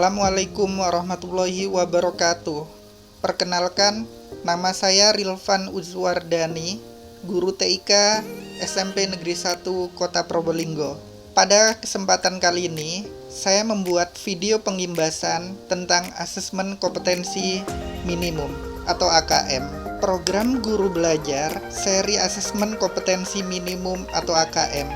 Assalamualaikum warahmatullahi wabarakatuh. Perkenalkan, nama saya Rilvan Uzwardani, guru TIK SMP Negeri 1 Kota Probolinggo. Pada kesempatan kali ini, saya membuat video pengimbasan tentang asesmen kompetensi minimum atau AKM. Program guru belajar seri asesmen kompetensi minimum atau AKM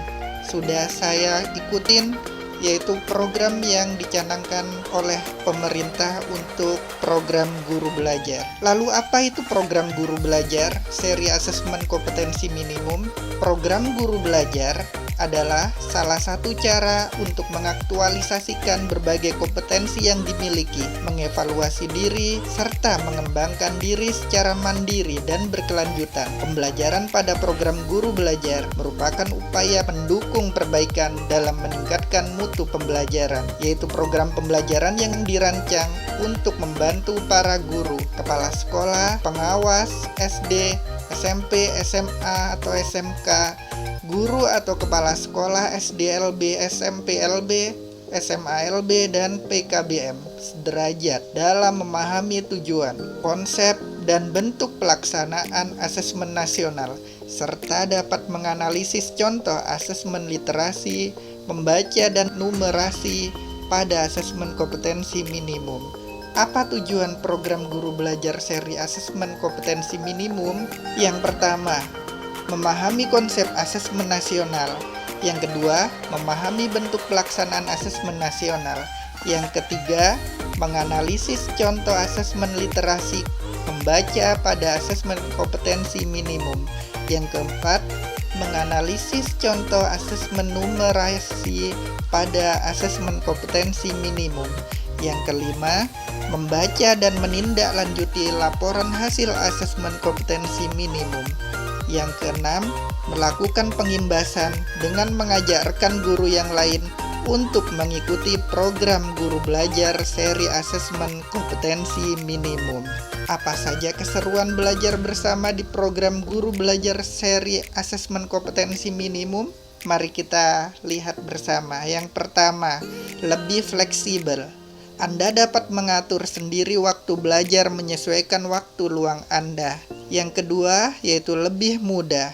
sudah saya ikutin, yaitu program yang dicanangkan oleh pemerintah untuk program guru belajar. Lalu apa itu program guru belajar seri asesmen kompetensi minimum? Program guru belajar adalah salah satu cara untuk mengaktualisasikan berbagai kompetensi yang dimiliki, mengevaluasi diri, serta mengembangkan diri secara mandiri dan berkelanjutan. Pembelajaran pada program guru belajar merupakan upaya mendukung perbaikan dalam meningkatkan mutu pembelajaran, yaitu program pembelajaran yang dirancang untuk membantu para guru, kepala sekolah, pengawas, SD, SMP, SMA atau SMK, guru atau kepala sekolah SDLB, SMPLB, SMALB, dan PKBM sederajat dalam memahami tujuan, konsep, dan bentuk pelaksanaan asesmen nasional, serta dapat menganalisis contoh asesmen literasi, membaca, dan numerasi pada asesmen kompetensi minimum. Apa tujuan program guru belajar seri asesmen kompetensi minimum? Yang pertama, memahami konsep asesmen nasional. Yang kedua, memahami bentuk pelaksanaan asesmen nasional. Yang ketiga, menganalisis contoh asesmen literasi membaca pada asesmen kompetensi minimum. Yang keempat, menganalisis contoh asesmen numerasi pada asesmen kompetensi minimum. Yang kelima, membaca dan menindaklanjuti laporan hasil asesmen kompetensi minimum. Yang keenam, melakukan pengimbasan dengan mengajarkan guru yang lain untuk mengikuti program guru belajar seri asesmen kompetensi minimum. Apa saja keseruan belajar bersama di program guru belajar seri asesmen kompetensi minimum? Mari kita lihat bersama. Yang pertama, lebih fleksibel. Anda dapat mengatur sendiri waktu belajar menyesuaikan waktu luang Anda. Yang kedua, yaitu lebih mudah.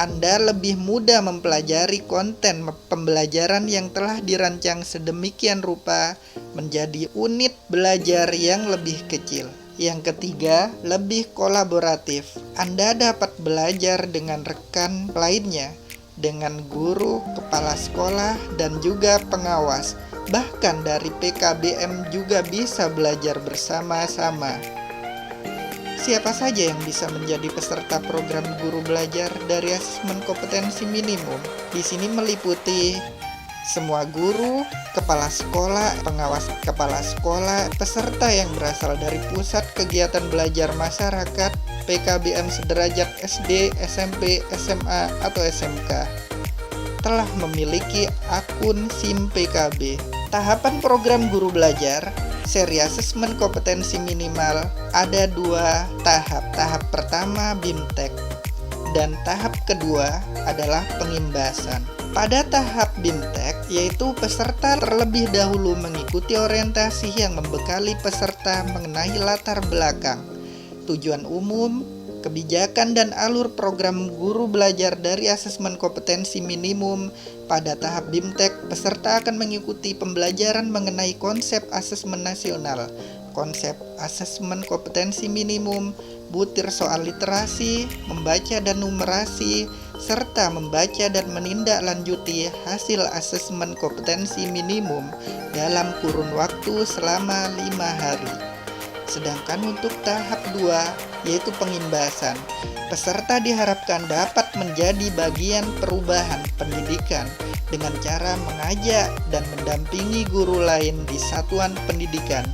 Anda lebih mudah mempelajari konten pembelajaran yang telah dirancang sedemikian rupa menjadi unit belajar yang lebih kecil. Yang ketiga, lebih kolaboratif. Anda dapat belajar dengan rekan lainnya, dengan guru, kepala sekolah, dan juga pengawas. Bahkan dari PKBM juga bisa belajar bersama-sama. Siapa saja yang bisa menjadi peserta program guru belajar dari asesmen kompetensi minimum? Di sini meliputi semua guru, kepala sekolah, pengawas kepala sekolah, peserta yang berasal dari pusat kegiatan belajar masyarakat, PKBM sederajat SD, SMP, SMA, atau SMK, telah memiliki akun SIM PKB. Tahapan program guru belajar seri asesmen kompetensi minimal ada dua tahap. Tahap pertama BIMTEK dan tahap kedua adalah pengimbasan. Pada tahap BIMTEK, yaitu peserta terlebih dahulu mengikuti orientasi yang membekali peserta mengenai latar belakang, tujuan umum, kebijakan, dan alur program guru belajar dari asesmen kompetensi minimum. Pada tahap BIMTEK, peserta akan mengikuti pembelajaran mengenai konsep asesmen nasional, konsep asesmen kompetensi minimum, butir soal literasi, membaca dan numerasi, serta membaca dan menindaklanjuti hasil asesmen kompetensi minimum dalam kurun waktu selama 5 hari. Sedangkan untuk tahap 2, yaitu pengimbasan, peserta diharapkan dapat menjadi bagian perubahan pendidikan dengan cara mengajak dan mendampingi guru lain di satuan pendidikan.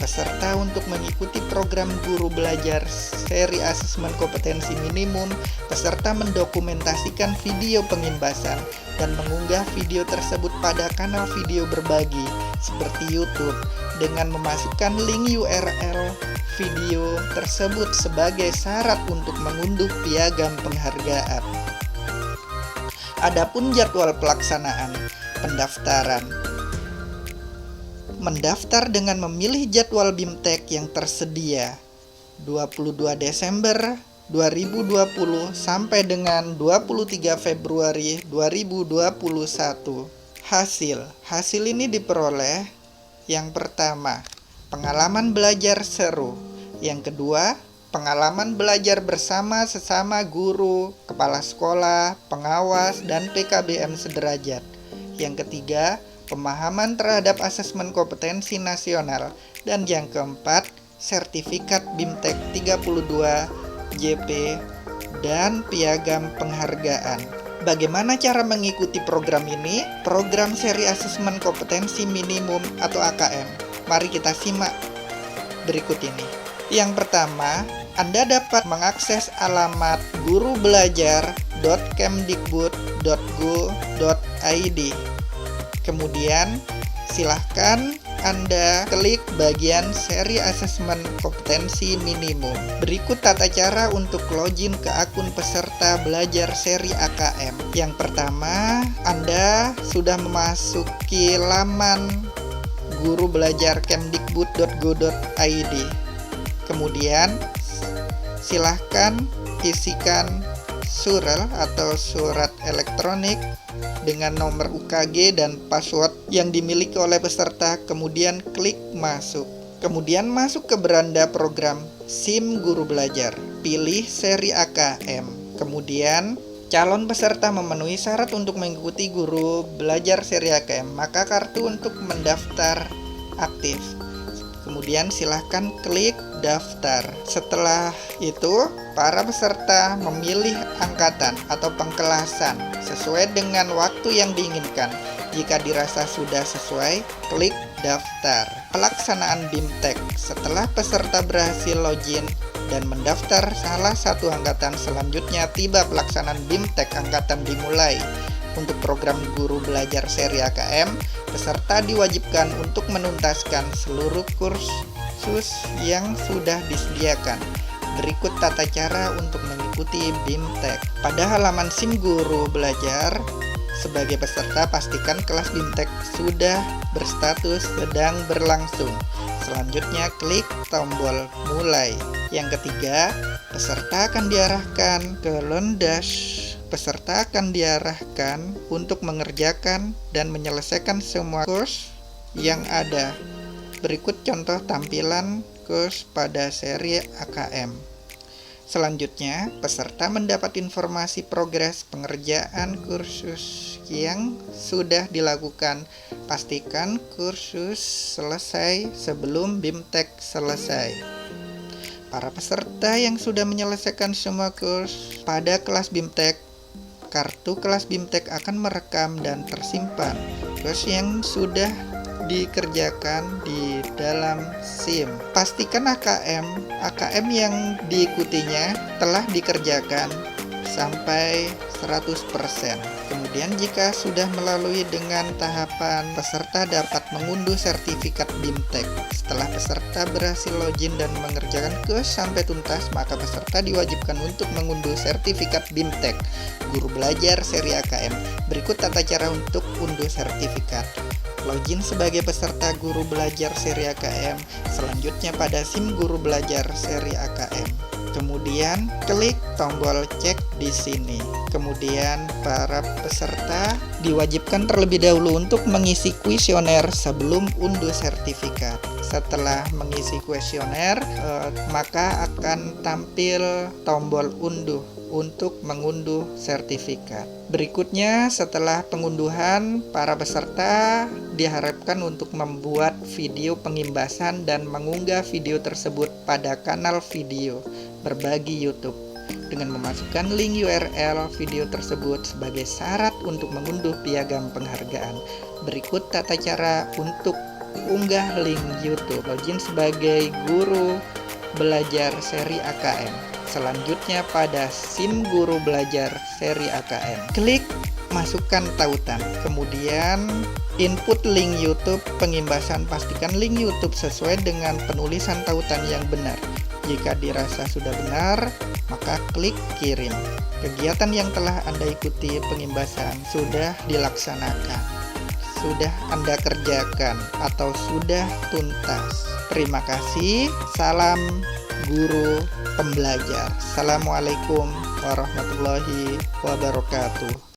Peserta untuk mengikuti program guru belajar seri asesmen kompetensi minimum, peserta mendokumentasikan video pengimbasan dan mengunggah video tersebut pada kanal video berbagi seperti YouTube dengan memasukkan link URL video tersebut sebagai syarat untuk mengunduh piagam penghargaan. Adapun jadwal pelaksanaan pendaftaran mendaftar dengan memilih jadwal BIMTEK yang tersedia 22 Desember 2020 sampai dengan 23 Februari 2021. Hasil ini diperoleh: yang pertama, pengalaman belajar seru; yang kedua, pengalaman belajar bersama sesama guru, kepala sekolah, pengawas, dan PKBM sederajat; yang ketiga, pemahaman terhadap asesmen kompetensi nasional; dan yang keempat, sertifikat BIMTEK 32 JP dan piagam penghargaan. Bagaimana cara mengikuti program ini? Program seri asesmen kompetensi minimum atau AKM. Mari kita simak berikut ini. Yang pertama, Anda dapat mengakses alamat gurubelajar.kemdikbud.go.id. Kemudian, silahkan Anda klik bagian seri asesmen kompetensi minimum. Berikut tata cara untuk login ke akun peserta belajar seri AKM. Yang pertama, Anda sudah memasuki laman gurubelajar.kemdikbud.go.id. Kemudian, silahkan isikan surel atau surat elektronik dengan nomor UKG dan password yang dimiliki oleh peserta, kemudian klik masuk. Kemudian masuk ke beranda program SIM Guru Belajar, pilih seri AKM. Kemudian calon peserta memenuhi syarat untuk mengikuti Guru Belajar seri AKM, maka kartu untuk mendaftar aktif. Kemudian silahkan klik daftar. Setelah itu, para peserta memilih angkatan atau pengkelasan sesuai dengan waktu yang diinginkan. Jika dirasa sudah sesuai, klik daftar. Pelaksanaan BIMTEK. Setelah peserta berhasil login dan mendaftar salah satu angkatan, selanjutnya tiba pelaksanaan BIMTEK angkatan dimulai. Untuk program Guru Belajar seri AKM, peserta diwajibkan untuk menuntaskan seluruh kursus yang sudah disediakan. Berikut tata cara untuk mengikuti BIMTEK. Pada halaman SIM Guru Belajar, sebagai peserta pastikan kelas BIMTEK sudah berstatus sedang berlangsung. Selanjutnya klik tombol mulai. Yang ketiga, peserta akan diarahkan ke Londash. Peserta akan diarahkan untuk mengerjakan dan menyelesaikan semua kurs yang ada. Berikut contoh tampilan kurs pada seri AKM. Selanjutnya, peserta mendapat informasi progres pengerjaan kursus yang sudah dilakukan. Pastikan kursus selesai sebelum BIMTEK selesai. Para peserta yang sudah menyelesaikan semua kurs pada kelas BIMTEK, kartu kelas BIMTEK akan merekam dan tersimpan kurs yang sudah dikerjakan di dalam SIM. Pastikan AKM yang diikutinya telah dikerjakan sampai 100%. Kemudian jika sudah melalui dengan tahapan, peserta dapat mengunduh sertifikat BIMTEK. Setelah peserta berhasil login dan mengerjakan kurs sampai tuntas, maka peserta diwajibkan untuk mengunduh sertifikat BIMTEK Guru Belajar seri AKM. Berikut tata cara untuk unduh sertifikat. Login sebagai peserta Guru Belajar seri AKM, selanjutnya pada SIM Guru Belajar seri AKM. Kemudian klik tombol cek di sini. Kemudian para peserta diwajibkan terlebih dahulu untuk mengisi kuesioner sebelum unduh sertifikat. Setelah mengisi kuesioner, maka akan tampil tombol unduh untuk mengunduh sertifikat. Berikutnya, setelah pengunduhan, para peserta diharapkan untuk membuat video pengimbasan dan mengunggah video tersebut pada kanal video berbagi YouTube dengan memasukkan link URL video tersebut sebagai syarat untuk mengunduh piagam penghargaan. Berikut tata cara untuk unggah link YouTube. Login sebagai Guru Belajar seri AKM. Selanjutnya pada SIM Guru Belajar seri AKM. Klik masukkan tautan. Kemudian input link YouTube pengimbasan. Pastikan link YouTube sesuai dengan penulisan tautan yang benar. Jika dirasa sudah benar, maka klik kirim. Kegiatan yang telah Anda ikuti pengimbasan sudah dilaksanakan. sudah Anda kerjakan atau sudah tuntas. Terima kasih. Salam guru pembelajar. Assalamualaikum warahmatullahi wabarakatuh.